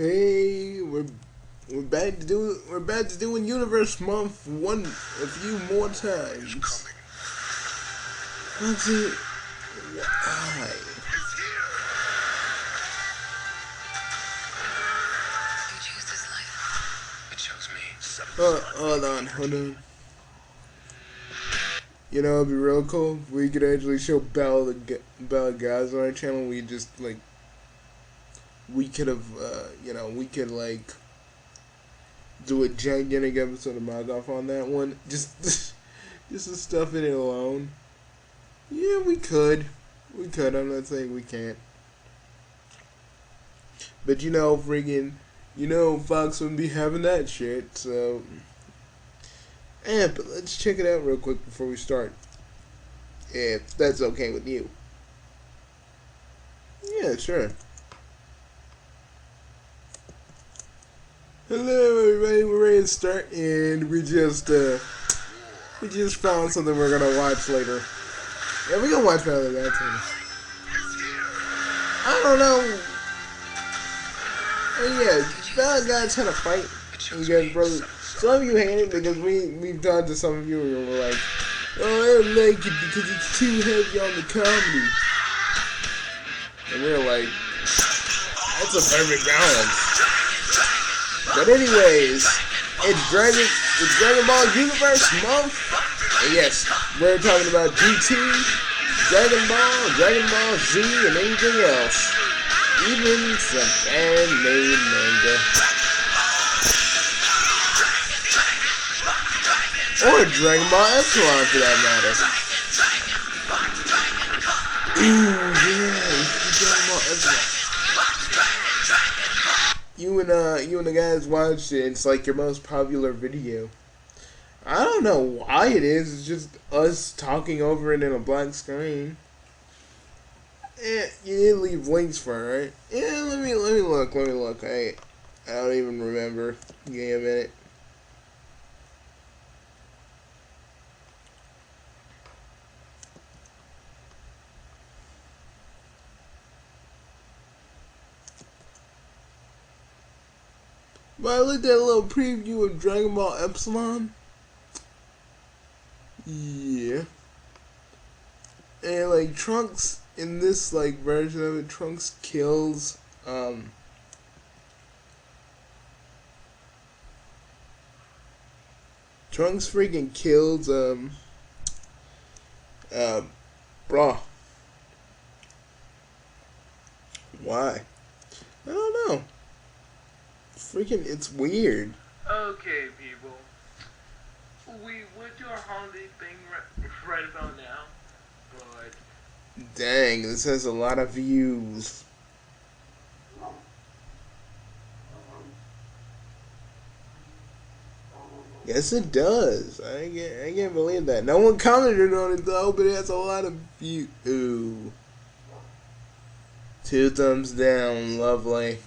Hey, we're back to doing Universe Month a few more times. Let's see why. Hold on. You know, it'd be real cool if we could actually show Bella guys on our channel. We just we could have, we could do a gigantic episode of Magoff on that one. Just the stuff in it alone. Yeah, we could. I'm not saying we can't. But Fox wouldn't be having that shit, so. Yeah, but let's check it out real quick before we start. If that's okay with you. Yeah, sure. Hello everybody, we're ready to start, and we just found something we're gonna watch later. Yeah, we're gonna watch Valley that too. I don't know. Yeah, Valley guys had a fight. And you guys probably, some of you hate it because we've talked to some of you and we're like, oh, I don't like it because it's too heavy on the comedy. And we're like, that's a perfect balance. But anyways, it's Dragon Ball Universe Month. And yes, we're talking about GT, Dragon Ball Z, and anything else. Even some fan-made manga. Or Dragon Ball Epsilon for that matter. Ooh, yeah, Dragon Ball Epsilon. You and the guys watched it. It's like your most popular video. I don't know why it is. It's just us talking over it in a black screen. Yeah, you didn't leave links for it, right? Yeah, let me look. I don't even remember. Give me a minute. But I looked at a little preview of Dragon Ball Epsilon. Yeah. And Trunks in this version of it, Trunks kills Trunks freaking kills Bra. Why? I don't know. Freaking, it's weird. Okay, people. We would do our holiday thing right about now, but dang, this has a lot of views. Yes, it does. I can't believe that. No one commented on it though, but it has a lot of views. Ooh. 2 thumbs down, lovely.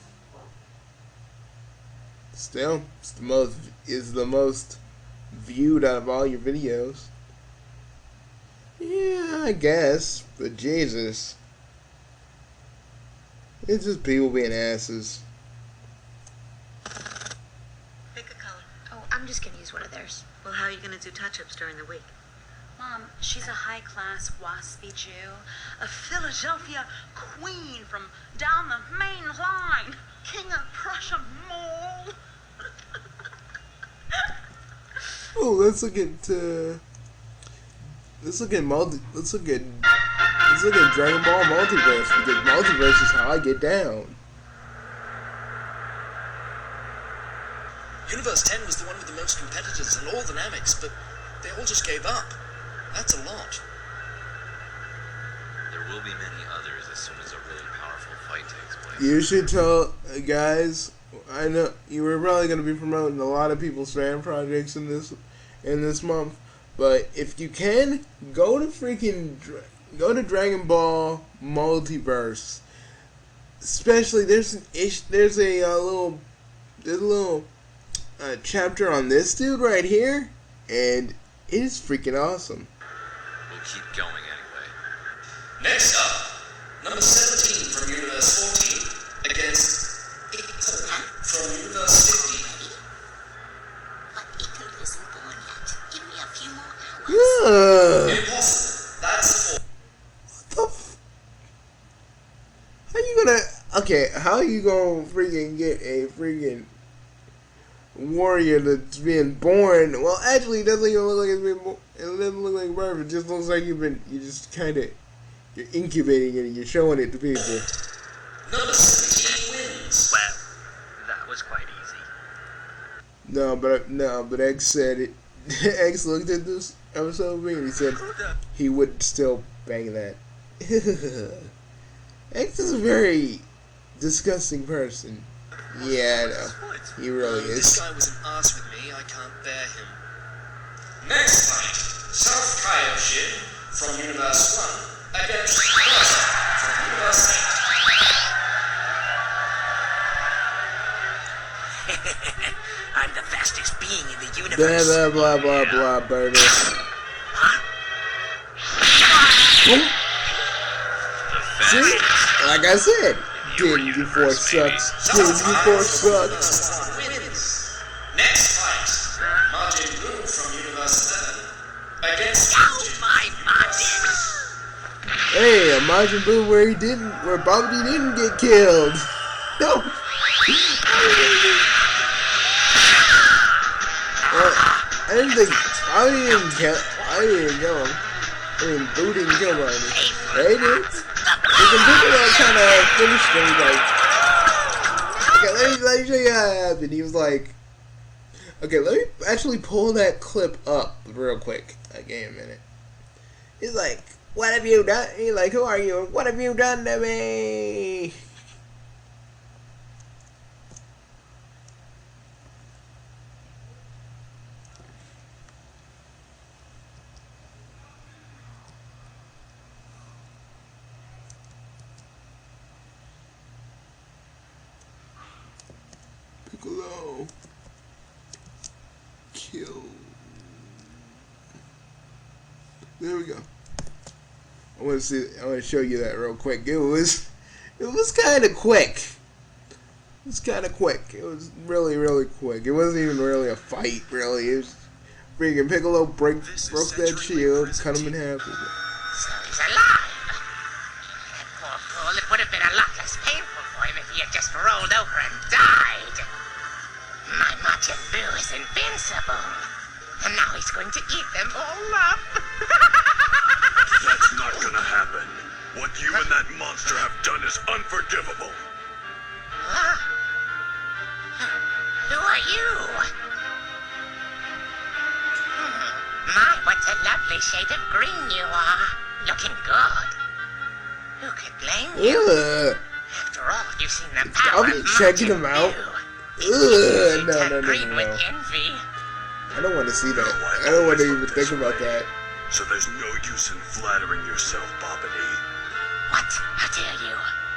Still, it's the most viewed out of all your videos. Yeah, I guess, but Jesus, it's just people being asses. Pick a color. Oh, I'm just gonna use one of theirs. Well, how are you gonna do touch-ups during the week? Mom, she's a high-class, waspy Jew, a Philadelphia queen from down the main line, king of Prussia Mole. Oh, let's look at Dragon Ball Multiverse, because Multiverse is how I get down. Universe 10 was the one with the most competitors and all dynamics, but they all just gave up. That's a lot. There will be many others as soon as a really powerful fight takes place. You should tell guys. I know you were probably going to be promoting a lot of people's fan projects in this month, but if you can, go to Dragon Ball Multiverse. Especially there's a little chapter on this dude right here, and it is freaking awesome. We'll keep going anyway. Next up, number 17 from Universe 14 against you gonna? Okay, how you gonna freaking get a freaking warrior that's being born? Well, actually, it doesn't even look like it's being born. It doesn't look like birth. It just looks like you just kind of, you're incubating it and you're showing it to people. Number 17 wins. Well, that was quite easy. No, but X said it. X looked at this episode of me and he said he would still bang that. X is a very disgusting person. Yeah, I know. He really This is. guy was an ass with me. I can't bear him. Next fight. South Kaioshin from Universe 1 against Plaza from Universe 8. I'm the fastest being in the Blah universe. blah blah blah blah, baby. See? Like I said, Disney Force sucks. Disney Force sucks. Wins. Next fight. Martin Blue from Universe 11 against Oh my Martin! Hey, Majin Buu where Bobby didn't get killed. No. I didn't think Bobby didn't kill. I didn't kill him. I mean, Boo didn't kill Bobby. They did. Because Piccolo kind of finished him. Like, okay, let me show you how it happened. He was like, okay, let me actually pull that clip up real quick. Okay, a minute. He's like, what have you done? He's like, who are you? What have you done to me? Piccolo. Kill. There we go. I want to show you that real quick. It was kind of quick. It was kind of quick. It was really, really quick. It wasn't even really a fight, really. It was freaking Piccolo broke that shield, cut him in half. So he's alive. That poor fool, it would have been a lot less painful for him if he had just rolled over and died. My Majin Buu is invincible. And now he's going to eat them all up. That's not gonna happen. What you and that monster have done is unforgivable. Huh? Who are you? My, what a lovely shade of green you are. Looking good. Who could blame you? Ugh. After all, you've seen the power I'll be of checking Majin him out. Buu. Ugh. No. Green with envy. I don't want to see that. I don't want to even think about that. So there's no use in flattering yourself, Bobbity. What? How dare you?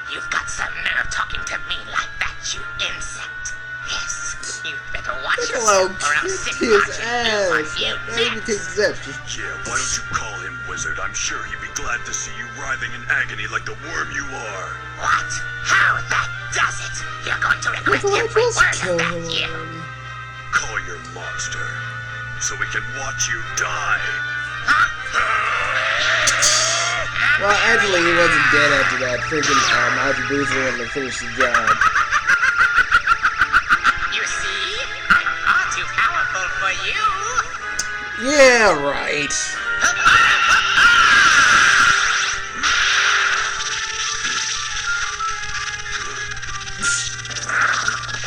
You've got some nerve talking to me like that, you insect. Yes, you'd better watch Piccolo yourself or I'll kicked sit his Majin Buu on ass. you Not even next. take exception. Yeah, why don't you call him Wizard? I'm sure he'd be glad to see you writhing in agony like the worm you are. What? How that does it? You're going to regret Piccolo every just word killed about him you. already. Call your monster, so we can watch you die. Well, actually, he wasn't dead after that. Freaking Majin Buu's the one that finished the job. You see? I'm far too powerful for you. Yeah, right.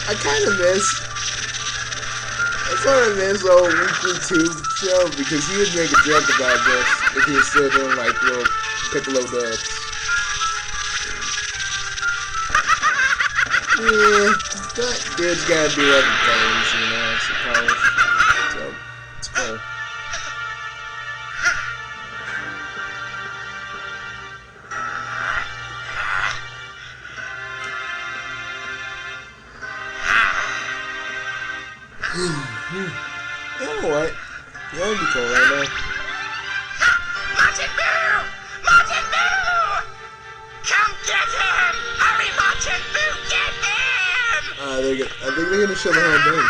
I kind of miss. I sort of miss old Weekly 2 show because he would make a joke about this if he was still doing like little Piccolo dubs. Yeah, but dude's gotta do other things, you know, I suppose. So, it's cool. You know what? Yeah, it'd be cool right now. Majin Buu! Majin Buu! Come get him! Hurry, Majin Buu, get him! I think they're gonna show the whole thing.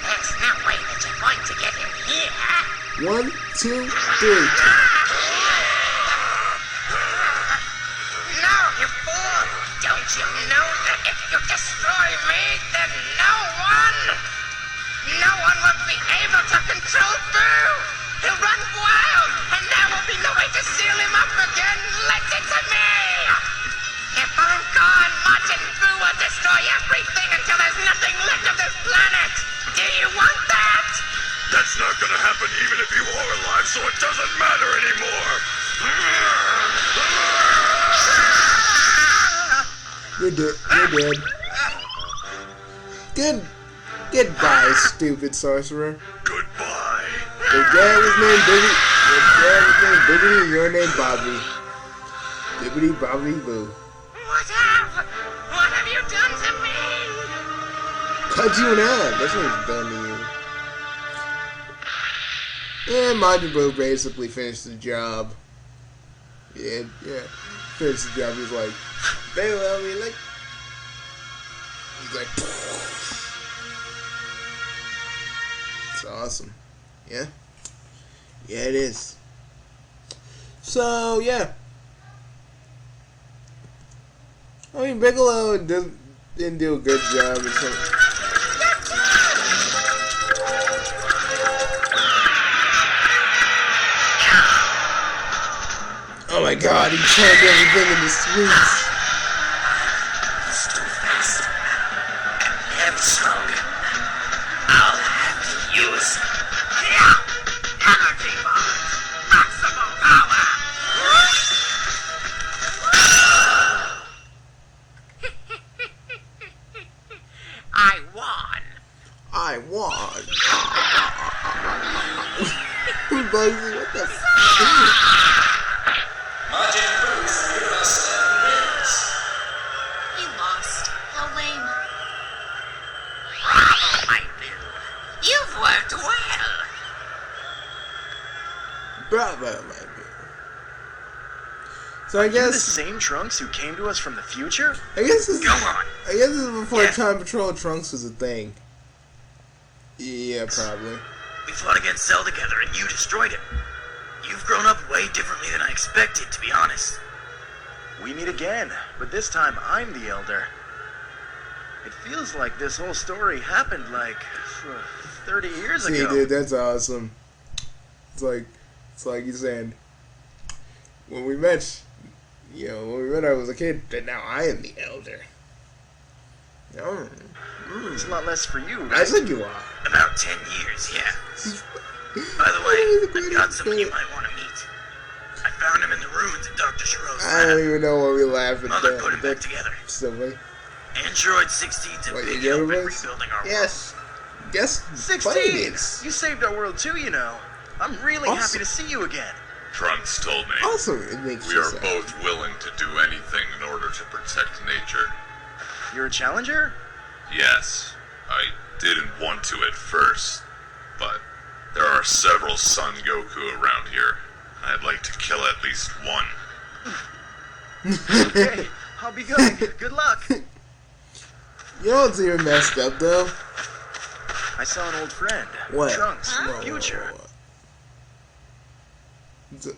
There's no way that you're going to get in here. 1, 2, 3. out of control, Boo! He'll run wild, and there will be no way to seal him up again. Lend it to me! If I'm gone, Majin Buu will destroy everything until there's nothing left of this planet! Do you want that? That's not gonna happen even if you are alive, so it doesn't matter anymore. You're dead. You're dead. Good. Goodbye, stupid sorcerer. Goodbye. Your dad was named Boogie. Your dad was named Boogity, and you're named Bobby. Bibbidi Bobbidi Boo. What have you done to me? Cut you in half. That's what he's done to you. And Majin Buu basically finished the job. Yeah. Finished the job. He's like, they love me, like. He's like, it's awesome. Yeah? Yeah, it is. So, yeah. I mean, Bigelow didn't do a good job. Oh my god, he turned everything into sweets. Two-Face. Headstroke. I'll have to use energy bars. Maximum power. I won. I won. Bugsy, what the f***? Majin Buu from Universe 11 wins. You lost. How lame. Bravo, my Boo. You've worked well. Bravo, my dude. So I You're the guess same Trunks who came to us from the future? this is Go on. I guess this is before Yeah. Time Patrol Trunks was a thing. Yeah, probably. We fought against Cell together and you destroyed him. You've grown up way differently than I expected, to be honest. We meet again, but this time I'm the Elder. It feels like this whole story happened like 30 years See, ago. dude, that's awesome. It's like you saying, when we met, I was a kid, but now I am the elder. It's a lot less for you, I right? think you are. About 10 years, yeah. By the way, I got someone you might want to meet. I found him in the ruins of Dr. Shiro's I don't lab. even know why we laugh at Mother that. put him back together. Silly. Android 16's a What, big you help in Universe? rebuilding our Yes. Guess 16! Phoenix. You saved our world too, you know. I'm really Awesome. happy to see you again. Trunks told me Also, it makes we you are sad. both willing to do anything in order to protect nature. You're a challenger? Yes, I didn't want to at first, but there are several Son Goku around here. I'd like to kill at least one. Okay, I'll be going. Good luck. You know what's even messed up though? I saw an old friend. What? Trunks from Whoa, the whoa, future. whoa.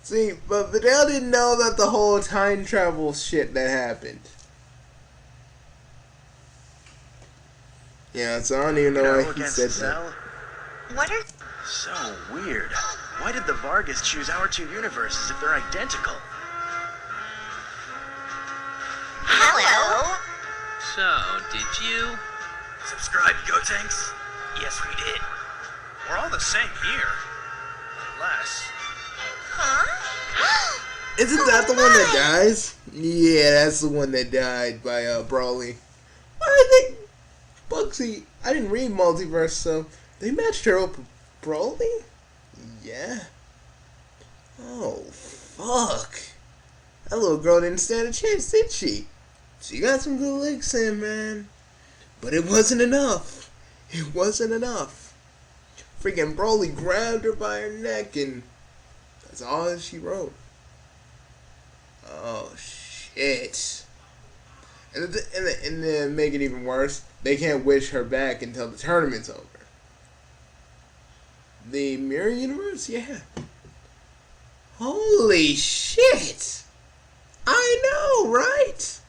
See, but Vidal didn't know about the whole time travel shit that happened. Yeah, so I don't even know Go why he against said that. Cell? What are... So weird. Why did the Vargas choose our two universes if they're identical? Hello? So, did you? Subscribe, Gotenks? Yes, we did. We're all the same here. Unless... Huh? Isn't that the one that dies? Yeah, that's the one that died by Broly. I think Bugsy. I didn't read Multiverse, so they matched her up with Broly. Yeah. Oh fuck! That little girl didn't stand a chance, did she? She got some good licks in, man. But it wasn't enough. It wasn't enough. Freaking Broly grabbed her by her neck and that's all that she wrote. Oh shit! And then make it even worse, they can't wish her back until the tournament's over. The Mirror Universe, yeah. Holy shit! I know, right?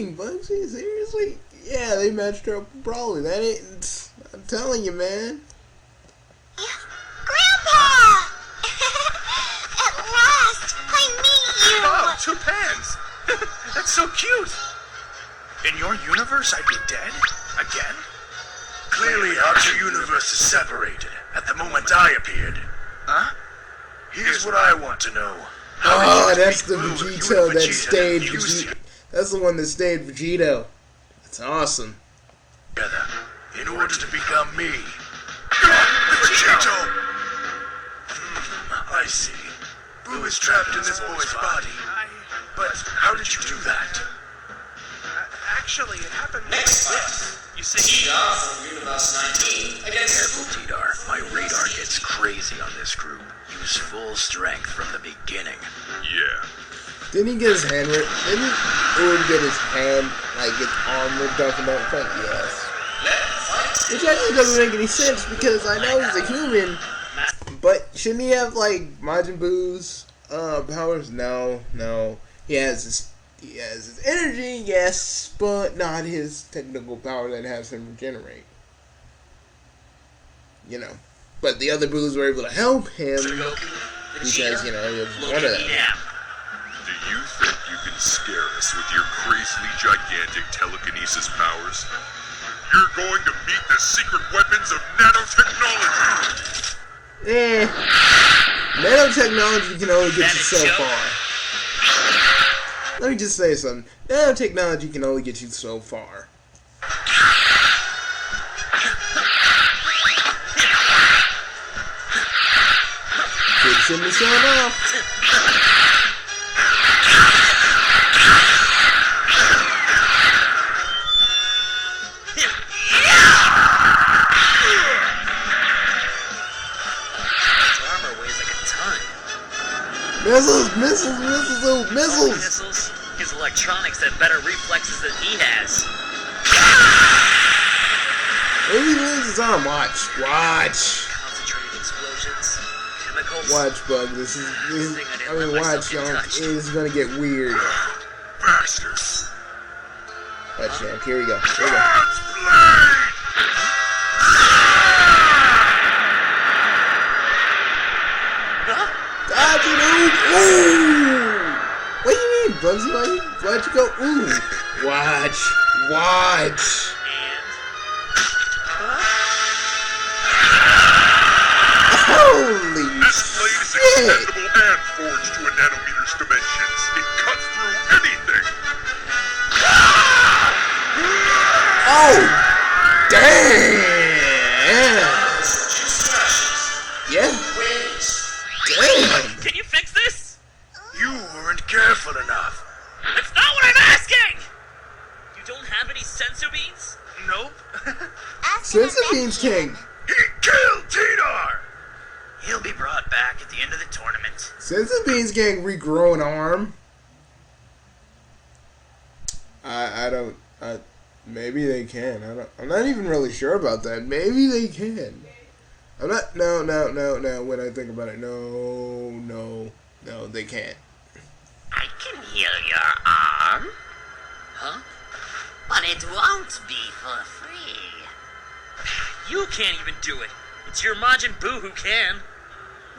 Dang, Bugsy, seriously? Yeah, they matched her up with Brawly. That ain't... I'm telling you, man. Grandpa! At last, I meet you! Oh, two pans! That's so cute! In your universe, I'd be dead? Again? Clearly, our two universes separated at the moment I appeared. Huh? Here's what I want to know. Oh, that's the Vegito that stayed Vegito. That's the one that stayed Vegito. That's awesome. Together, in order to become me. Vegito! I see. Boo is trapped in this boy's body. But how did you do that? Actually, it happened. Next fight. You see, Tidar from Universe 19 against... Careful, Tidar. My radar gets crazy on this group. Use full strength from the beginning. Yeah. Didn't he get his hand ripped? Didn't Owen get his hand, like his arm ripped off in that fight? Yes. Which actually doesn't make any sense because I know he's a human, but shouldn't he have like Majin Buu's powers? No. He has his energy, yes, but not his technical power that has him regenerate. You know. But the other Buus were able to help him because, he was one of them. Do you think you can scare us with your crazily gigantic telekinesis powers? You're going to meet the secret weapons of nanotechnology! Nanotechnology can only get you so far. Let me just say something. Nanotechnology can only get you so far. Finishing the showing off. Missiles! Missiles. His electronics have better reflexes than he has. Maybe he loses his arm. Watch. Concentrated explosions. Chemicals. Watch, Bug. This is watch, y'all. It's gonna get weird. Bastards. Watch, y'all. Here we go. Ooh! What do you mean, Bugsy? Why'd you go, ooh? Watch. Holy shit! And forged to a nanometer's dimensions. It cuts through anything. Oh! Damn! Yeah? Damn! Can you fix this? You weren't careful enough. That's not what I'm asking! You don't have any sensu beans? nope. Sensu Beans King. He killed Tidar! He'll be brought back at the end of the tournament. Sensu Beans King regrow an arm. Maybe they can. I'm not even really sure about that. Maybe they can. I'm not. No. When I think about it, no, they can't. I can heal your arm. Huh? But it won't be for free. You can't even do it. It's your Majin Buu who can.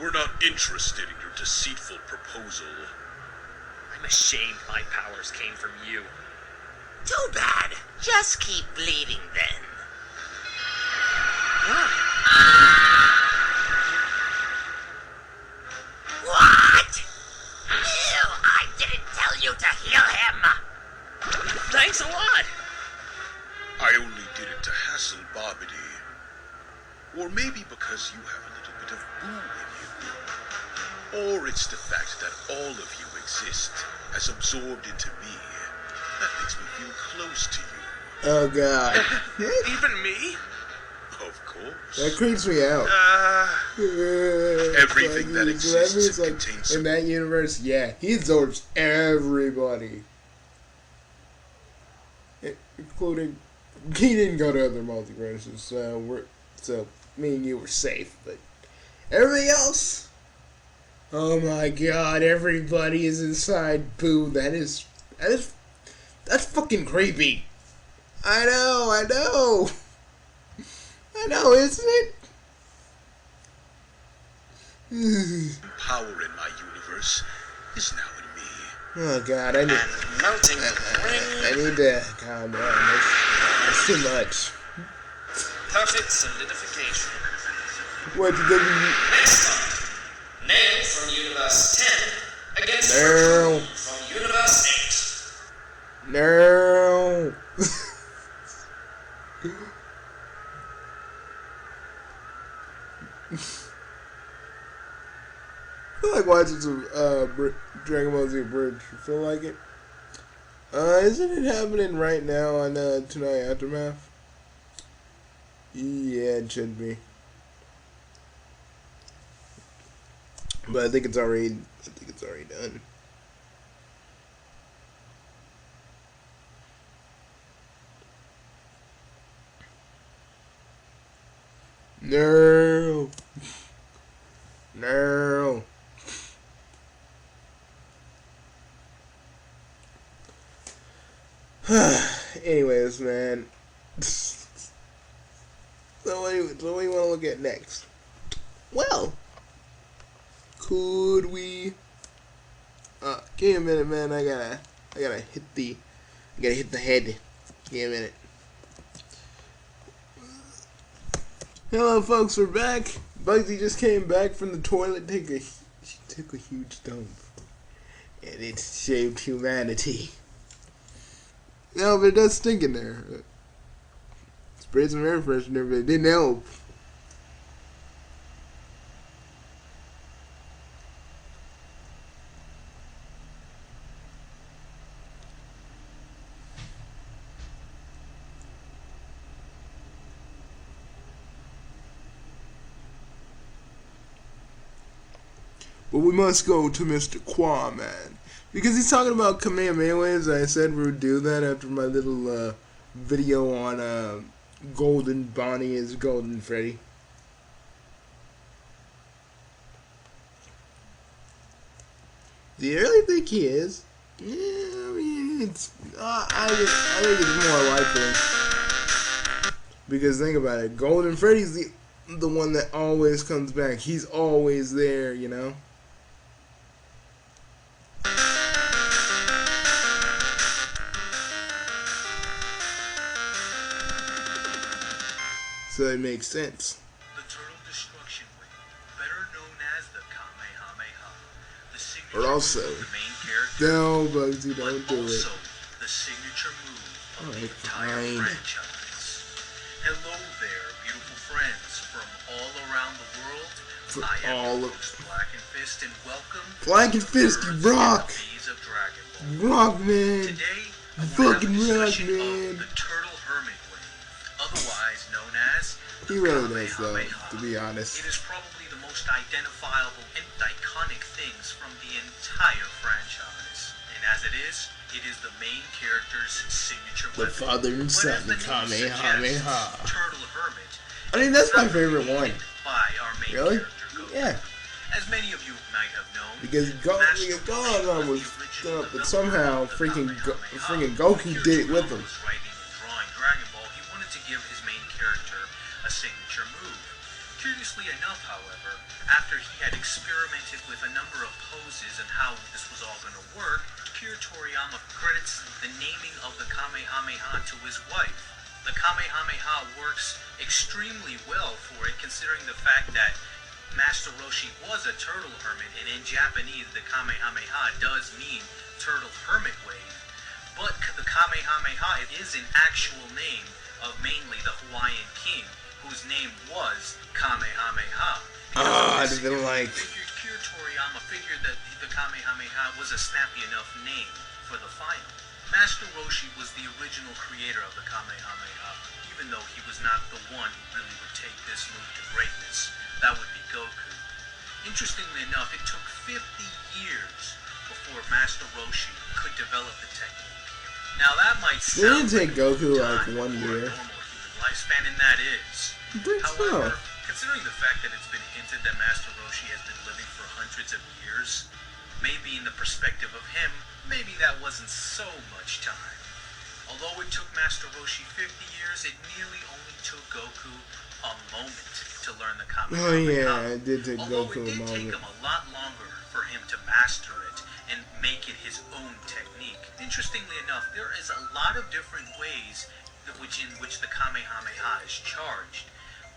We're not interested in your deceitful proposal. I'm ashamed my powers came from you. Too bad. Just keep bleeding then. What? Ew, I didn't tell you to heal him. Thanks a lot. I only did it to hassle Bobbity. Or maybe because you have a little bit of Boo in you. Or it's the fact that all of you exist as absorbed into me. That makes me feel close to you. Oh God. Even me? Of course. That creeps me out. Everything that exists contains in that universe, yeah, he absorbs everybody, including he didn't go to other multiverses, so me and you were safe, but everybody else, oh my God, everybody is inside Boo. That is That's fucking creepy. I know, isn't it? Power in my universe is now in me. Oh god, I need to calm down. That's too much. Perfect solidification. What did they Next up, Nail from Universe 10 against No. Raccoon from Universe 8. No. I feel like watching some Dragon Ball Z Bridge. You feel like it? Isn't it happening right now on Tonight Aftermath? Yeah, it should be. But I think it's already done. No. No. Anyways, man. So what do you want to look at next? Well, could we? Give me a minute, man. I gotta hit the head. Give me a minute. Hello, folks. We're back. Bugsy just came back from the toilet. She took a huge dump, and it saved humanity. No, but it does stink in there. Sprayed some air freshener, but it didn't help. But we must go to Mr. Quaman. Because he's talking about Kamehameha waves. I said we would do that after my little video on Golden Bonnie is Golden Freddy. Do you really think he is? Yeah, I mean, I think it's more likely. Because think about it, Golden Freddy's the one that always comes back. He's always there, you know? So it makes sense. The Turtle Destruction Wave, better known as the Kamehameha. The signature Or also, move of the main character. no, Bugsy, don't do it. Also, the signature move of the entire fine. franchise. Hello there, beautiful friends from all around the world. For I am all your of- host, Black and Fist, and welcome Black and to Fist, you Birds rock! and the Bees of Dragon Ball. Rock, man! Today, You I want to have a fucking rock, discussion man! of the Turtle Hermit Wave, otherwise known as He really does, though, Kamehameha. to be honest. It is probably the most identifiable and iconic things from the entire franchise. And as it is the main character's signature The weapon. father and But son, as the name Kamehameha. suggests, Turtle Hermit I mean, that's is my not favorite one. created by our main Really? character, Goku. Yeah. As many of you might have known, Because Master Gohan was the original up, but developer somehow of the freaking Kamehameha. Goku did it with When him. was writing and drawing Dragon Ball, he wanted to give his main character a signature move. Curiously enough, however, after he had experimented with a number of poses and how this was all going to work, Akira Toriyama credits the naming of the Kamehameha to his wife. The Kamehameha works extremely well for it, considering the fact that Master Roshi was a turtle hermit, and in Japanese, the Kamehameha does mean turtle hermit wave. But the Kamehameha is an actual name of mainly the Hawaiian king, whose name was Kamehameha. I didn't like. Akira Toriyama figured that the Kamehameha was a snappy enough name for the final. Master Roshi was the original creator of the Kamehameha, even though he was not the one who really would take this move to greatness. That would be Goku. Interestingly enough, it took 50 years before Master Roshi could develop the technique. Now that might Didn't sound it take Goku like like 1 year? a normal human lifespan, and that is. I think However, so. considering the fact that it's been hinted that Master Roshi has been living for hundreds of years, maybe in the perspective of him, maybe that wasn't so much time. Although it took Master Roshi 50 years, it nearly only took Goku a moment to learn the Kamehameha. Oh yeah, it did take Although Goku it a did take moment. him a lot longer for him to master it and make it his own technique. Interestingly enough, there is a lot of different ways in which the Kamehameha is charged.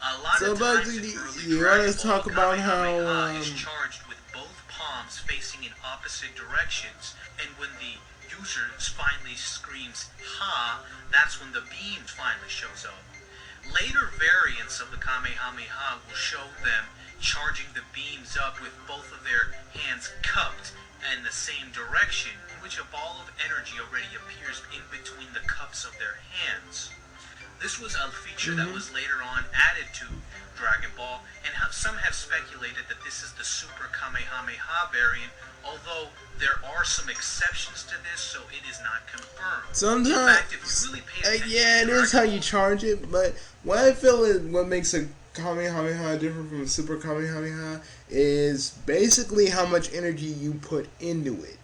A lot So, of times Bugsy, in early you Dragon wanna Ball, talk the about Kamehameha how, is charged with both palms facing in opposite directions, and when the user finally screams "Ha," that's when the beam finally shows up. Later variants of the Kamehameha will show them charging the beams up with both of their hands cupped in the same direction, in which a ball of energy already appears in between the cups of their hands. This was a feature that was later on added to Dragon Ball, and some have speculated that this is the Super Kamehameha variant, although there are some exceptions to this, so it is not confirmed. Sometimes, in fact, if you really pay attention yeah, it to is how Dragon you Ball, charge it, but what I feel is what makes a Kamehameha different from a Super Kamehameha is basically how much energy you put into it.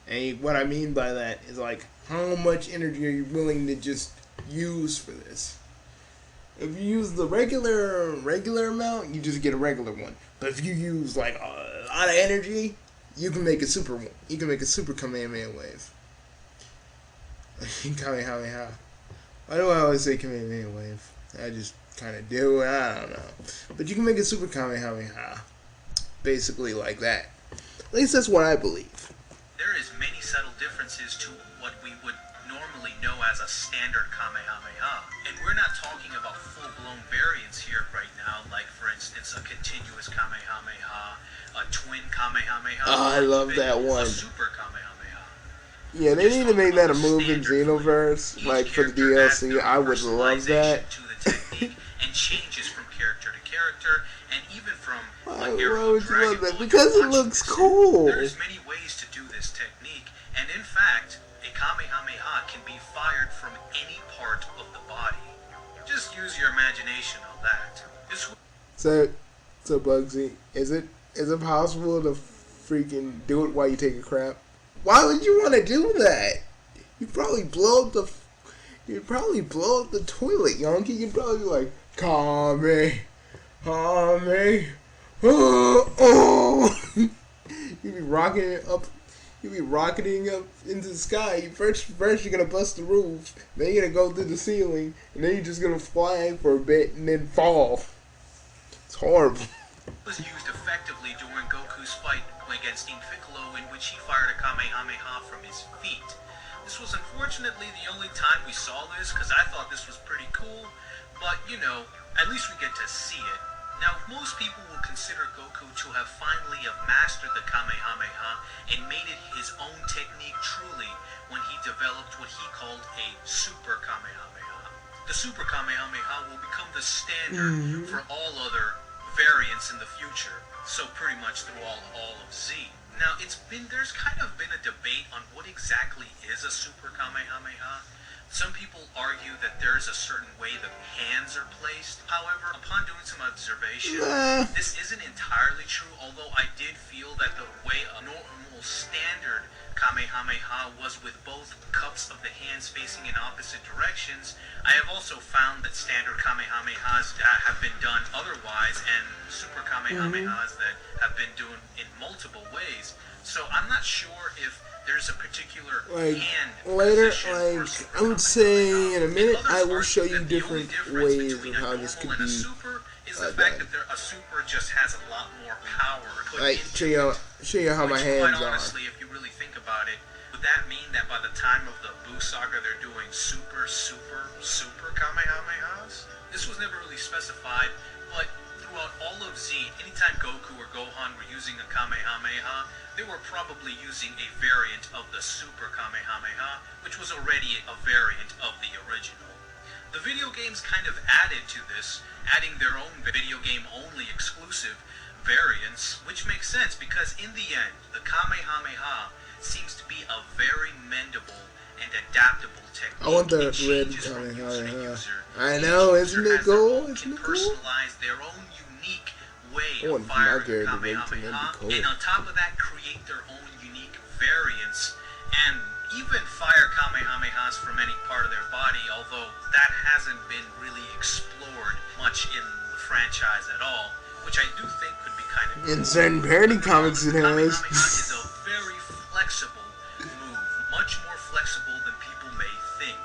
And what I mean by that is like, how much energy are you willing to just use for this? If you use the regular amount, you just get a regular one. But if you use like a lot of energy, you can make a super one. You can make a super Kamehameha wave. Kamehameha. Why do I always say Kamehameha wave? I just kind of do. I don't know. But you can make a super Kamehameha. Basically like that. At least that's what I believe. there is many subtle differences to what we would normally know as a standard Kamehameha. And we're not talking about full-blown variants here right now, like, for instance, a continuous Kamehameha, a twin Kamehameha. Oh, I love that one. A super Kamehameha. Yeah, they need to make that a move in Xenoverse, like for the DLC. I would love that. To the technique and changes from character to character, and even from I like your would Dragon love that Ball because it Watch. looks cool. There's many ways to do this technique, and in fact, a Kamehameha can be fired from any part of the body. Just use your imagination on that. So Bugsy, is it possible to freaking do it while you take a crap? Why would you want to do that? You'd probably blow up the toilet, Yanki. You'd probably be like, Kame, oh. You'd be rocketing up into the sky. First you're gonna bust the roof, then you're gonna go through the ceiling, and then you're just gonna fly for a bit and then fall. It's horrible. Was used effectively during Goku's fight against King Piccolo, in which he fired a Kamehameha from his feet. This was unfortunately the only time we saw this, because I thought this was pretty cool, but you know, at least we get to see it. Now, most people will consider Goku to have finally mastered the Kamehameha and made it his own technique truly when he developed what he called a Super Kamehameha. The Super Kamehameha will become the standard for all other variants in the future, so pretty much through all of Z. Now, there's kind of been a debate on what exactly is a Super Kamehameha. Some people argue that there's a certain way the hands are placed. However, upon doing some observation, this isn't entirely true, although I did feel that the way a normal standard Kamehameha was with both cups of the hands facing in opposite directions. I have also found that standard Kamehamehas have been done otherwise, and Super Kamehamehas that have been done in multiple ways. So I'm not sure if there's a particular hand later, position I would say in a minute I will show you different ways of how this could be is the fact that a super just has a lot more power put into show you how my which, hands quite are. honestly, if you really think about it, would that mean that by the time of the Buu Saga they're doing super Kamehamehas? This was never really specified, but throughout all of Z, anytime Goku or Gohan were using a Kamehameha, they were probably using a variant of the Super Kamehameha, which was already a variant of the original. The video games kind of added to this, adding their own video game-only exclusive variants, which makes sense because in the end, the Kamehameha seems to be a very mendable and adaptable technique. I want that red Kamehameha. I know, isn't it cool? Isn't it cool? Personalize their own unique way I of want my firing character the to be Kamehameha, cool. and on top of that, create their own unique variants, and even fire Kamehamehas from any part of their body, although that hasn't been really explored much in the franchise at all, which I do think could be kind of cool. In certain parody comics it has. Kamehameha is a very flexible move, much more flexible than people may think.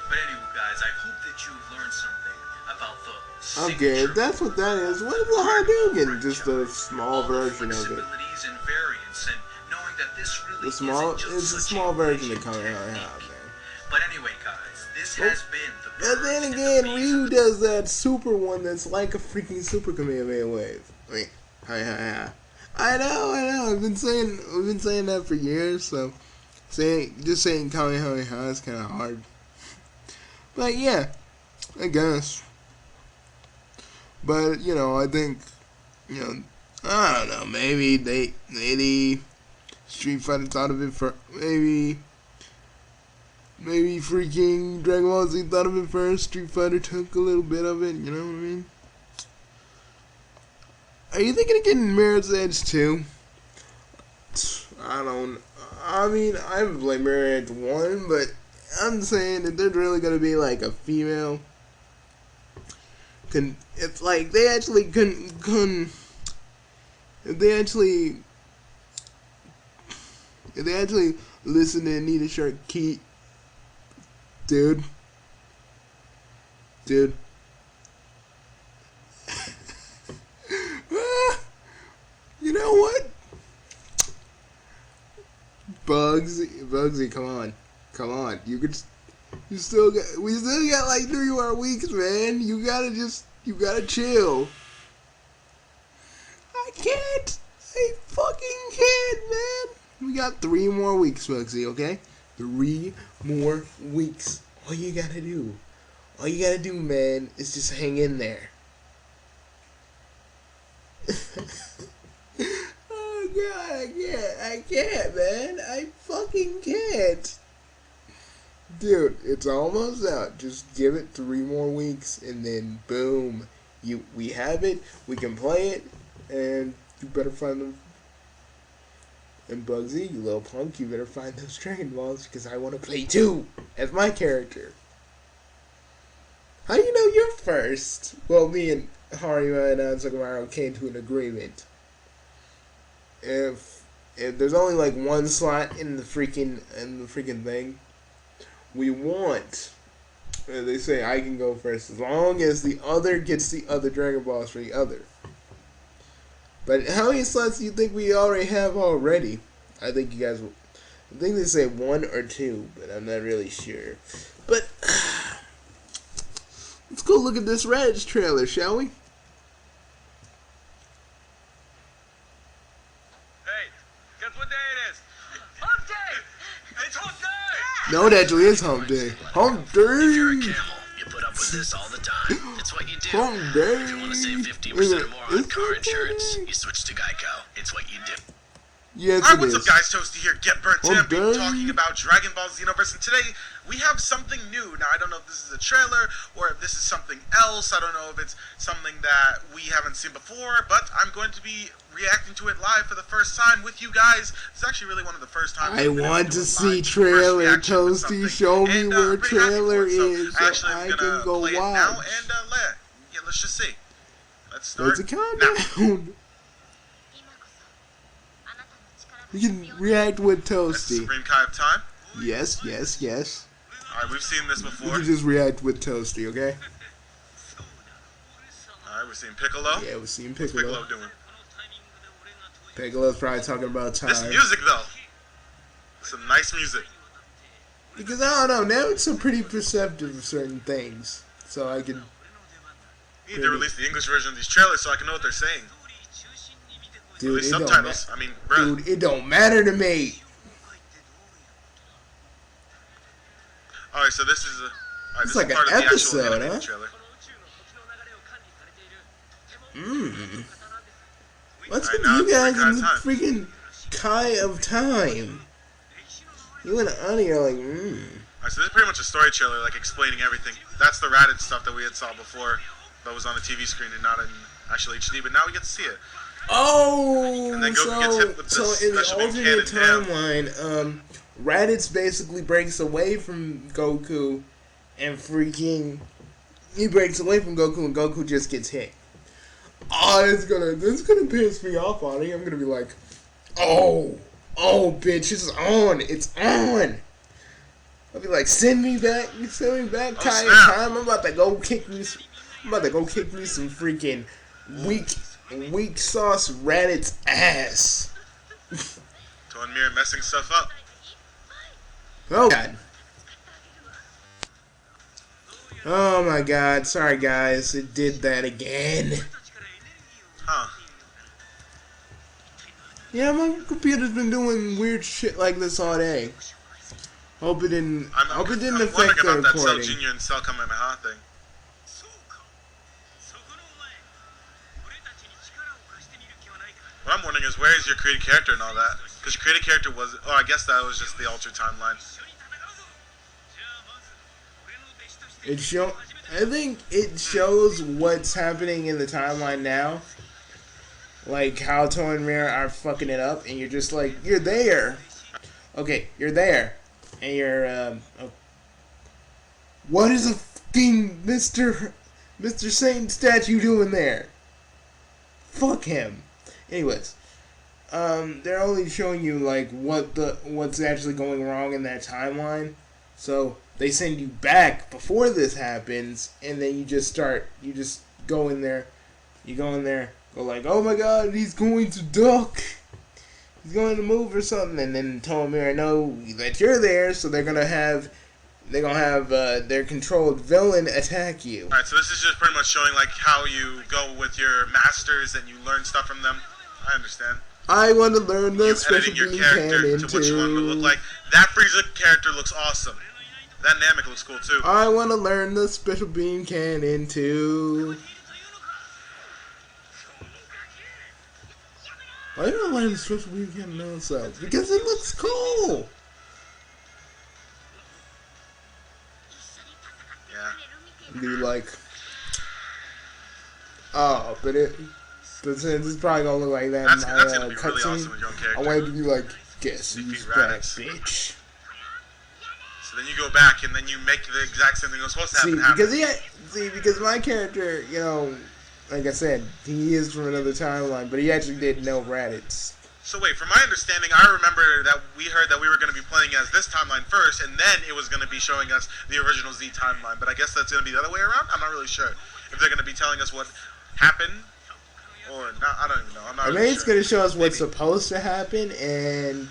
But anyway, guys, I hope that you've learned something about the Okay, if that's what that is, what is the Hadouken? Just a small version of it. flexibilities and variants, and knowing that this really It's a small version of to Kamehameha, man. But anyway, guys, this has been the And then again, Ryu does that super one that's like a freaking super Kamehameha wave. I mean, I know. We've been saying that for years. So just saying Kamehameha is kind of hard. But yeah, I guess. But I think, I don't know. Maybe Street Fighter thought of it for maybe freaking Dragon Ball Z thought of it first. Street Fighter took a little bit of it. You know what I mean? Are you thinking of getting Mirror's Edge too? I haven't played Mirror's Edge 1, but I'm saying that there's really gonna be like a female. If like they actually if they actually listen to Anita Sharkey, dude. You know what? Bugsy, come on. We still got like 3 more weeks, man. You gotta chill. I fucking can't, man. We got 3 more weeks, Bugsy, okay? 3 more weeks. All you gotta do, man, is just hang in there. Oh God, I can't, man. I fucking can't. Dude, it's almost out. Just give it 3 more weeks, and then boom, we have it. We can play it, and you better find them. And Bugsy, you little punk, you better find those Dragon Balls, because I want to play too as my character. How do you know you're first? Well, me and Harima and Sugamaru came to an agreement. If there's only like 1 slot in the freaking thing, we want. They say I can go first as long as the other gets the other Dragon Balls for the other. But how many slots do you think we already have already? I think you guys will. I think they say 1 or 2, but I'm not really sure. But let's go look at this Reg trailer, shall we? Hey, guess what day it is? Hump day! It's hump day! No, it actually is Hump Day. Hump Day! If you're a camel, you put up with this all the time. It's what you do. Hump Day! If you want to save 50% or more on car insurance, you switch to Geico. It's what you do. Yes, Alright, it what's is. up guys, Toasty here, Get Burnt Hump Champion, Day. talking about Dragon Ball Xenoverse, and today we have something new. Now, I don't know if this is a trailer, or if this is something else. I don't know if it's something that we haven't seen before, but I'm going to be reacting to it live for the first time with you guys. It's actually really one of the first times I want to see trailer, Toasty. Show me where trailer is so I can go watch. Now, and let's just see. Let's start. Let's countdown. We can react with That's the Toasty. Supreme Kai of Time. Yes. Alright, we've seen this We before. can just react with Toasty, okay? Alright, we're seeing Piccolo. Yeah, we're seeing What's Piccolo Piccolo. doing? Piccolo's probably talking about time. This music, though. Some nice music. Because I don't know, now it's so pretty perceptive of certain things. So I can. You need to release the English version of these trailers so I can know what they're saying. Dude, Release it don't subtitles. matter. I mean, bruh. Dude, it don't matter to me. Alright, so this is a. Alright, It's this like is part an of the actual episode, animated huh? trailer. What's Alright, with now you it's guys Kai in the time. freaking Kai of Time? You and Ani are like, Alright, so this is pretty much a story trailer, like explaining everything. That's the Raditz stuff that we had saw before, that was on the TV screen and not in actual HD, but now we get to see it. Oh, And then Goku gets hit with so this in the special beam alternate cannon down. timeline, Raditz basically breaks away from Goku and freaking he breaks away from Goku and Goku just gets hit. Oh, this is gonna piss me off on it. I'm gonna be like, oh bitch, it's on. I'll be like, send me back time. I'm about to go kick me some freaking weak sauce Raditz ass. Tonmir messing stuff up. Oh god. Oh my god. Sorry guys, it did that again. Huh. Yeah, my computer's been doing weird shit like this all day. Hope it didn't affect the recording. That Cell Junior and Cell Kamehameha thing. What I'm wondering is, where is your created character and all that? Because your created character was... Oh, I guess that was just the altered timeline. I think it shows what's happening in the timeline now. Like how Toa and Mira are fucking it up, and you're just like, you're there. Okay, you're there. And you're, what is a fucking Mr. Satan statue doing there? Fuck him. Anyways, they're only showing you like what's actually going wrong in that timeline. So they send you back before this happens, and then you just go in there. You go in there, go like, oh my god, he's going to duck. He's going to move or something, and then Toa and Mira know that you're there, so they're gonna have their controlled villain attack you. Alright, so this is just pretty much showing like how you go with your masters and you learn stuff from them. I understand. I want to learn the special your beam character cannon to what you want to look like. That Frieza character looks awesome. That Namek looks cool too. I want to learn the special beam cannon too. Why do I learn the special beam cannon also? Because it looks cool. Yeah. Be like, oh, but since it's probably gonna look like that that's in gonna my be really cutscene, awesome with your own character. I want it to be like, guess who's back, bitch. So then you go back and then you make the exact same thing that was supposed to happen. Because my character, you know, like I said, he is from another timeline, but he actually did know Raditz. So wait, from my understanding, I remember that we heard that we were going to be playing as this timeline first, and then it was going to be showing us the original Z timeline. But I guess that's going to be the other way around? I'm not really sure. If they're going to be telling us what happened, or not, I don't even know. I'm not really sure. It's going to show us what's supposed to happen, and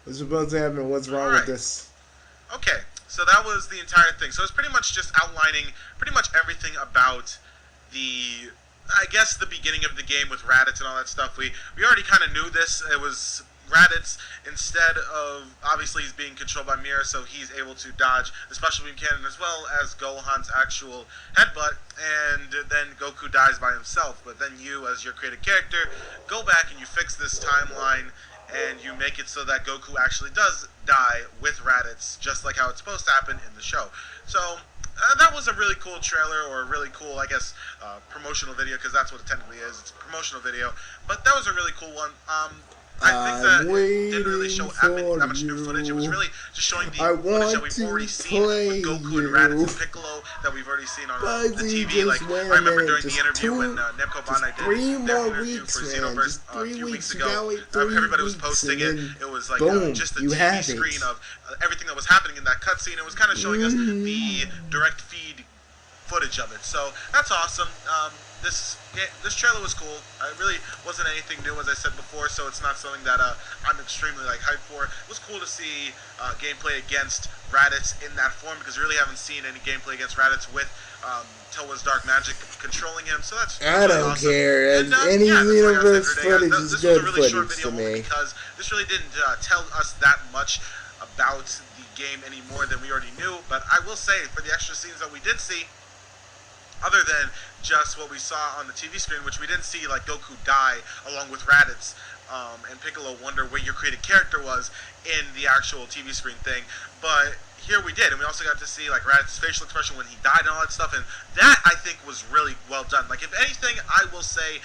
what's supposed to happen, and what's wrong with this. Okay, so that was the entire thing. So it's pretty much just outlining pretty much everything about the... I guess the beginning of the game with Raditz and all that stuff, we already kind of knew this. It was Raditz, instead of, obviously he's being controlled by Mira, so he's able to dodge the special beam cannon as well as Gohan's actual headbutt, and then Goku dies by himself. But then you, as your created character, go back and you fix this timeline, and you make it so that Goku actually does die with Raditz, just like how it's supposed to happen in the show. So... that was a really cool trailer, or a really cool, I guess, promotional video, because that's what it technically is. It's a promotional video. But that was a really cool one. I think that it didn't really show that much new footage. It was really just showing the footage that we've already seen with Goku and Raditz and Piccolo that we've already seen on the TV. Like, I remember during the interview when Nemco Bandai did their interview for Xenoverse a few weeks ago. Everybody was posting it. It was like just the TV screen of everything that was happening in that cutscene. It was kind of showing us the direct feed footage of it. So that's awesome. This trailer was cool. It really wasn't anything new, as I said before, so it's not something that I'm extremely hyped for. It was cool to see gameplay against Raditz in that form, because we really haven't seen any gameplay against Raditz with Toa's dark magic controlling him. So that's I don't awesome. care. Any universe footage is good footage to me. Because this really didn't tell us that much about the game any more than we already knew. But I will say, for the extra scenes that we did see, other than just what we saw on the TV screen, which we didn't see like Goku die along with Raditz, and Piccolo wonder where your created character was in the actual TV screen thing, but here we did, and we also got to see like Raditz's facial expression when he died and all that stuff, and that I think was really well done. Like, if anything, I will say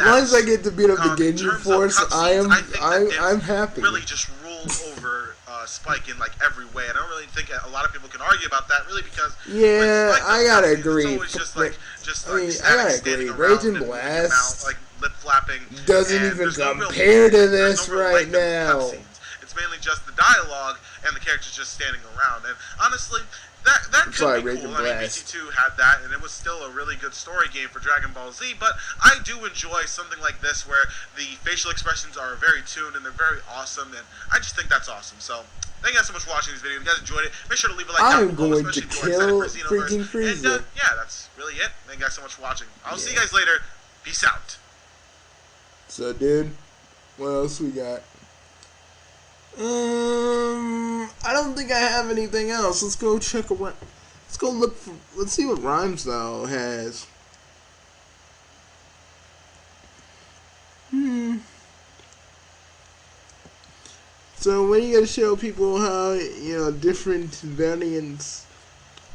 Once I get to beat up the in Ginyu terms of Force, cutscenes, I think that I'm happy. really just rolled over Spike in like every way. I don't really think a lot of people can argue about that, really, because I gotta agree. It's always just like I gotta agree. Rage and Blast like lip flapping doesn't even compare to this right now. It's mainly just the dialogue and the characters just standing around. And honestly, that could be cool. I mean, BC2 had that, and it was still a really good story game for Dragon Ball Z, but I do enjoy something like this where the facial expressions are very tuned and they're very awesome, and I just think that's awesome. So, thank you guys so much for watching this video. If you guys enjoyed it, make sure to leave a like down below, especially if you are excited for freaking Xenoverse. Frieza. And, yeah, that's really it. Thank you guys so much for watching. I'll see you guys later. Peace out. So, dude, what else we got? I don't think I have anything else. Let's go check around. Let's go look for. Let's see what Rhymestyle has. So when you gonna show people how different variants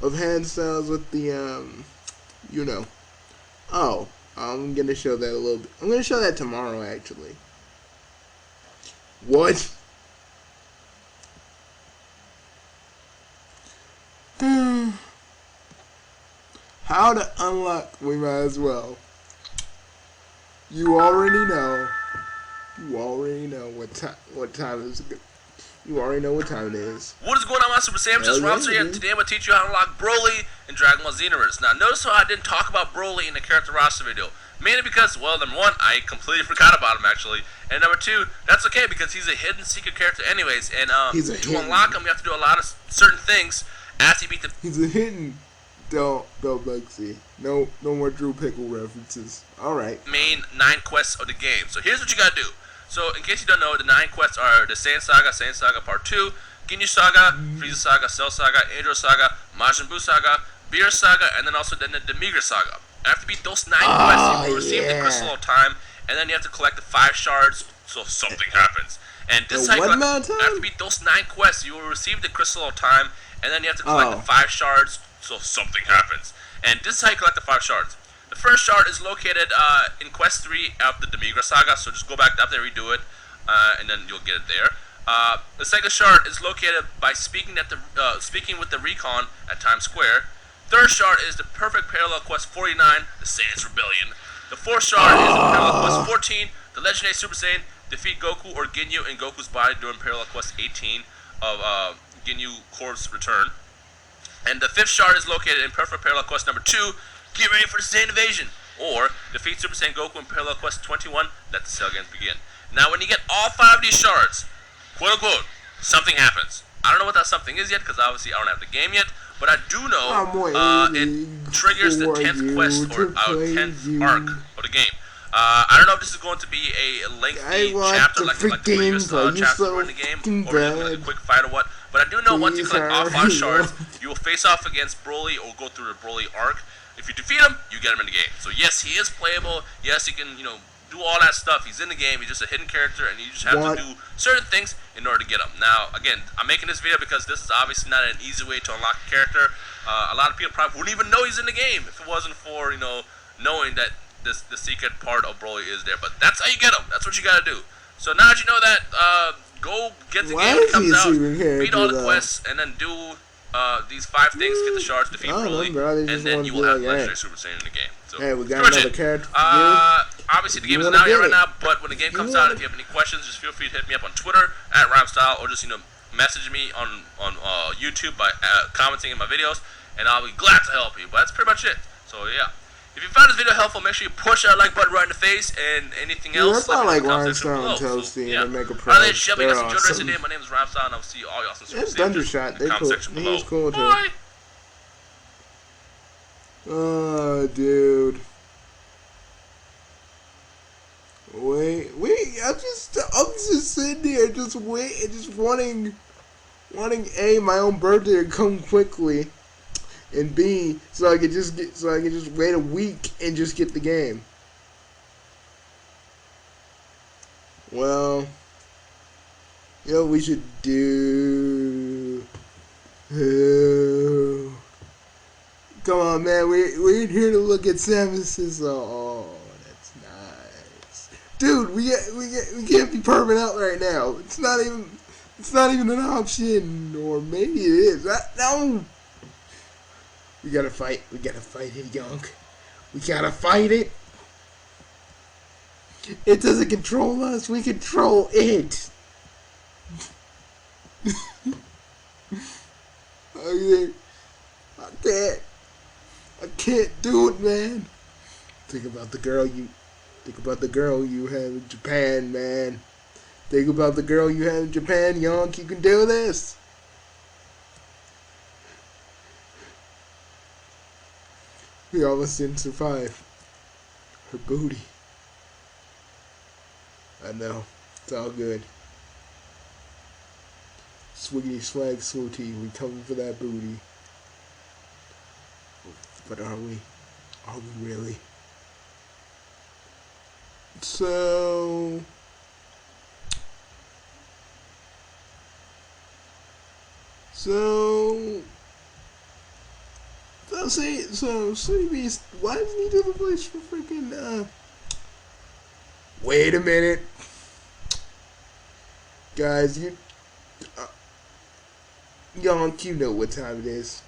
of hand styles with the Oh, I'm gonna show that a little bit. I'm gonna show that tomorrow, actually. What? How to unlock, we might as well. You already know. You already know what time is good. You already know what time it is. What is going on, my Super Saiyans? Just Robster here, and today I'm going to teach you how to unlock Broly in Dragon Ball Xenoverse. Now, notice how I didn't talk about Broly in the character roster video. Mainly because, well, number one, I completely forgot about him, actually. And number two, that's okay, because he's a hidden secret character anyways. And to unlock him, you have to do a lot of certain things as you beat the... He's a hidden... Don't bugsy. No more Drew Pickle references. Alright. Main 9 quests of the game. So here's what you gotta do. So, in case you don't know, the 9 quests are the Saiyan Saga Part 2, Ginyu Saga, Frieza Saga, Cell Saga, Andro Saga, Majin Buu Saga, Beer Saga, and then also the Demigra Saga. After you beat those 9 quests, you will receive the Crystal of Time, and then you have to collect the 5 shards, so something happens. And this cycle, after you beat those 9 quests, you will receive the Crystal of Time, and then you have to collect the 5 shards, so something happens. And this is how you collect the 5 shards. The first shard is located in Quest 3 of the Demigra Saga, so just go back up there, redo it, and then you'll get it there. The second shard is located by speaking with the Recon at Times Square. Third shard is the Perfect Parallel Quest 49, the Saiyans Rebellion. The fourth shard is the Parallel Quest 14, the Legendary Super Saiyan, defeat Goku or Ginyu in Goku's body during Parallel Quest 18 of Ginyu Corp's Return. And the fifth shard is located in Perfect Parallel Quest number 2, get ready for the Saiyan Invasion, or defeat Super Saiyan Goku in Parallel Quest 21, let the Cell Games begin. Now when you get all 5 of these shards, quote unquote, something happens. I don't know what that something is yet, because obviously I don't have the game yet, but I do know it triggers the 10th quest, or 10th arc of the game. I don't know if this is going to be a lengthy chapter, like the previous chapter in the game, or just like a quick fight or what. But I do know once you collect all 5 shards, you will face off against Broly or go through the Broly arc. If you defeat him, you get him in the game. So yes, he is playable. Yes, he can, do all that stuff. He's in the game. He's just a hidden character, and you just have to do certain things in order to get him. Now, again, I'm making this video because this is obviously not an easy way to unlock a character. A lot of people probably wouldn't even know he's in the game if it wasn't for, knowing that the secret part of Broly is there. But that's how you get him. That's what you gotta do. So now that you know that, go get the game when it comes out, beat all the quests, and then do these 5 things, get the shards, defeat Broly, and then you will have Legendary Super Saiyan in the game. So, hey, we got another character. Obviously, the game is not out yet right now, but when the game comes out, if you have any questions, just feel free to hit me up on Twitter at Rhymestyle, or just message me on YouTube by commenting in my videos, and I'll be glad to help you. But that's pretty much it. So yeah. If you found this video helpful, make sure you push that like button right in the face, and anything else, let me know in the comment section below. So, yeah. Alright, ladies and gentlemen, you guys enjoyed the rest of the day. My name is Rhymestyle, and I'll see all y'all soon. It's Thundershot. In the comment section below. Cool Bye. Too. Oh, dude. Wait. I'm just sitting there, just wanting A, my own birthday to come quickly, and B, so I could just wait a week and just get the game. Well, you know what we should do? Come on, man. We're here to look at Samus's. Oh, that's Dude, we can't be perming out right now. It's not even an option, or maybe it is. No. We gotta fight it, Yonk. We gotta fight it. It doesn't control us. We control it. I can't do it, man. Think about the girl you have in Japan, man. Think about the girl you have in Japan, Yonk. You can do this. We almost didn't survive. Her booty. I know. It's all good. Swiggity swag swooty. We coming for that booty. But are we? Are we really? So City Beast, why doesn't he do the voice for freaking, wait a minute. Guys, Yonk, you know what time it is.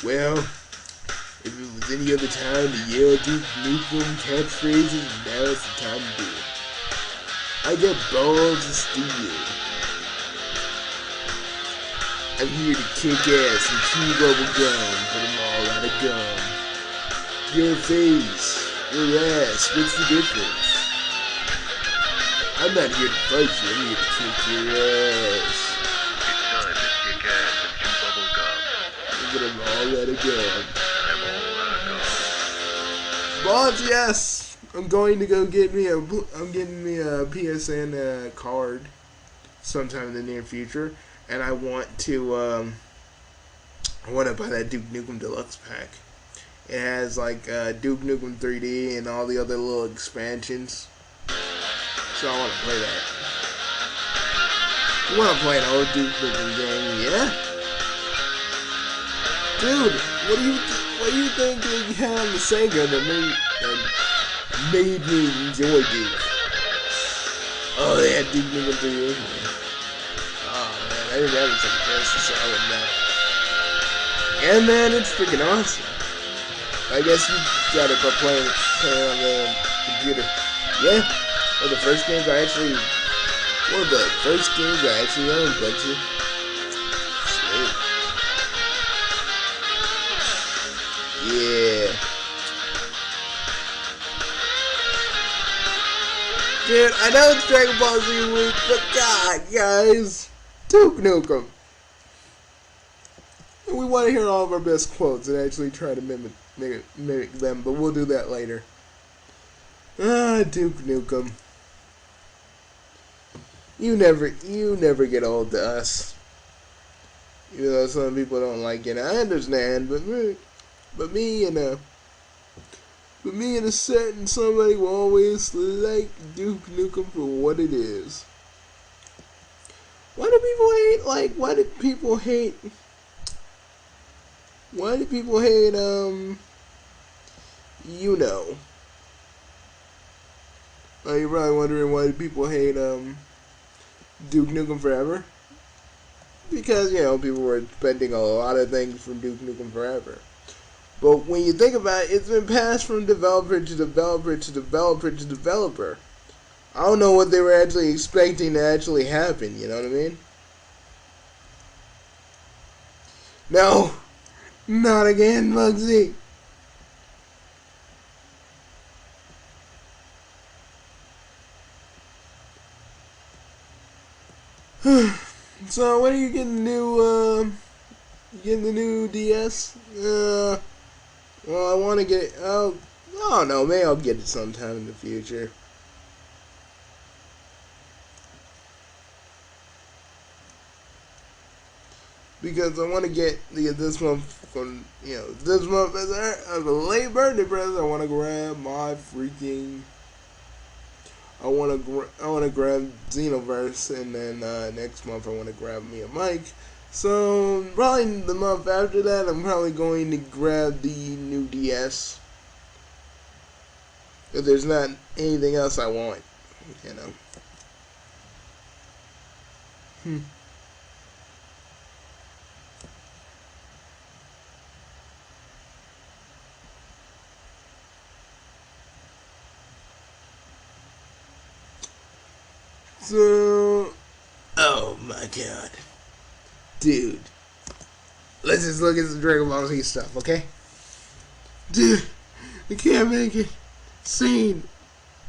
Well, if it was any other time to yell Duke Nukem catchphrases, now it's the time to do it. I got balls of steel. I'm here to kick ass and chew bubble gum, put them all out of gum. Your face, your ass, what's the difference? I'm not here to fight you, I'm here to kick your ass. It's time to kick ass and chew bubble gum. Put them all out of gum. I'm all out of gum. Boss, yes! I'm going to go get me a PSN card sometime in the near future. And I want to buy that Duke Nukem Deluxe pack. It has like Duke Nukem 3D and all the other little expansions. So I want to play that. You want to play an old Duke Nukem game, yeah? Dude, what do you think they had on the Sega that made me enjoy Duke? Oh, they had Duke Nukem 3D. I didn't have it second person, so I wouldn't know. Yeah, man, it's freaking awesome. I guess you gotta quit playing on the computer. Yeah, one of the first games I actually owned, bugsy. Sweet. Yeah. Dude, I know it's Dragon Ball Z week, but God, guys. Duke Nukem. And we want to hear all of our best quotes and actually try to mimic them, but we'll do that later. Duke Nukem. You never get old to us. Even though some people don't like it, I understand, but me and a certain somebody will always like Duke Nukem for what it is. Why do people hate, you know? Oh, you're probably wondering why do people hate, Duke Nukem Forever? Because, people were expecting a lot of things from Duke Nukem Forever. But when you think about it, it's been passed from developer to developer to developer to developer. I don't know what they were actually expecting to actually happen, you know what I mean? No! Not again, Bugsy! So, when are you getting the new DS? Well, I want to get it, I don't know, maybe I'll get it sometime in the future. Because I want to get this month from, this month as a late birthday present, I want to grab my freaking, I want to grab Xenoverse, and then next month I want to grab me a mic. So probably the month after that, I'm probably going to grab the new DS. If there's not anything else I want you know. So, oh my god. Dude. Let's just look at some Dragon Ball Z stuff, okay? Dude, I can't make it. Scene.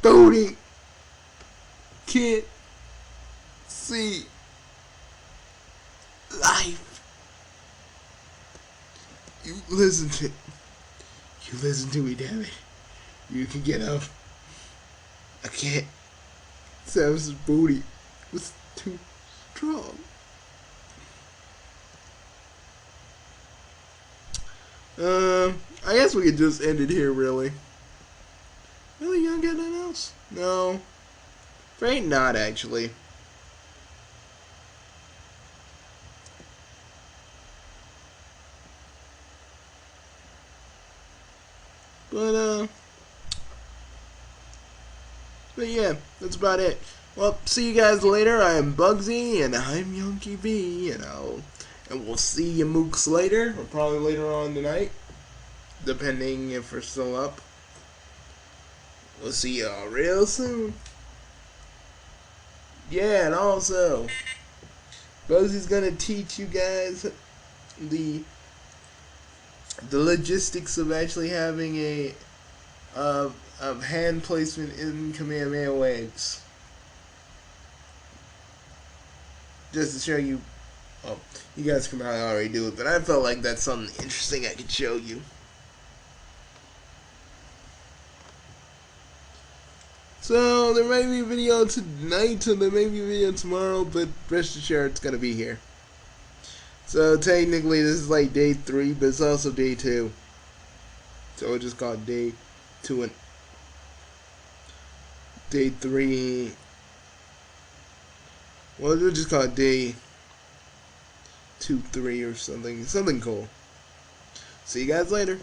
Bodhi. Can't see life. You listen to me, damn it. You can get up. I can't. Samus's booty was too strong. I guess we could just end it here, really. Really, you don't got nothing else? No. Right, not actually. But yeah, that's about it. Well, see you guys later. I am Bugsy, and I'm Yanki B, and we'll see you mooks later, or probably later on tonight, depending if we're still up. We'll see y'all real soon. Yeah, and also, Bugsy's gonna teach you guys the logistics of actually having a of hand placement in Kamehameha waves. Just to show you, well, you guys can probably already do it, but I felt like that's something interesting I could show you. So, there might be a video tonight, and there may be a video tomorrow, but rest assured it's gonna be here. So, technically, this is like day 3, but it's also day 2. So, we'll just call it day 2 and day 3. Well, we'll just call it day 2, 3 or something. Something cool. See you guys later.